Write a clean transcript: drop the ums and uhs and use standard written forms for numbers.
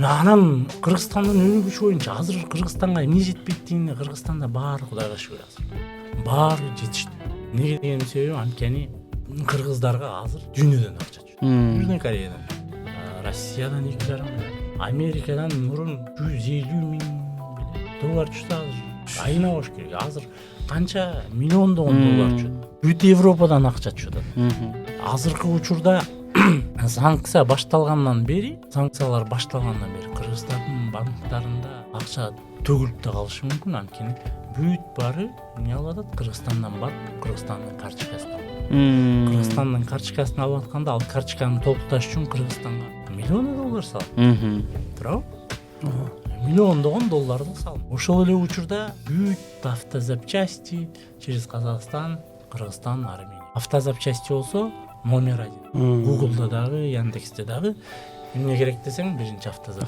Анан Кыргызстандын өнүгүшү боюнча азыр Кыргызстанга эмне жетпейт дегенде, Кыргызстанда баары Кудайга шүгүр азыр. Баары жетиштүү. Неге дегенин себеби анткени кыргыздарга азыр дүйнөдөн акча түшөт. Южный Кореядан, Россиядан 2,5 миллион, Америкадан мурун 150 миң доллар түшсө азыр айына кош керек. Азыр канча миллиондогон доллар түшөт. Бүт Европадан акча түшөт. Азыркы учурда санкциялар башталгандан бери Кыргызстандын банктарында акча төгүлүп да калышы мүмкүн. Анткени бүт баары эмне алып атат? Кыргызстандан барып, Кыргызстандын карточкасына алып. Кыргызстандын карточкасына алып атканда, ал карточканы толукташ үчүн Кыргызстанга миллион доллар салат. Туурабы? Миллиондогон долларды салат. Ошол эле учурда бүт автозапчасти через Казакстан, Кыргызстан, Армения. Автозапчасти болсо номер 1. Google'да дагы, Яндексте дагы эмне керек десең, биринчи автозапчасти.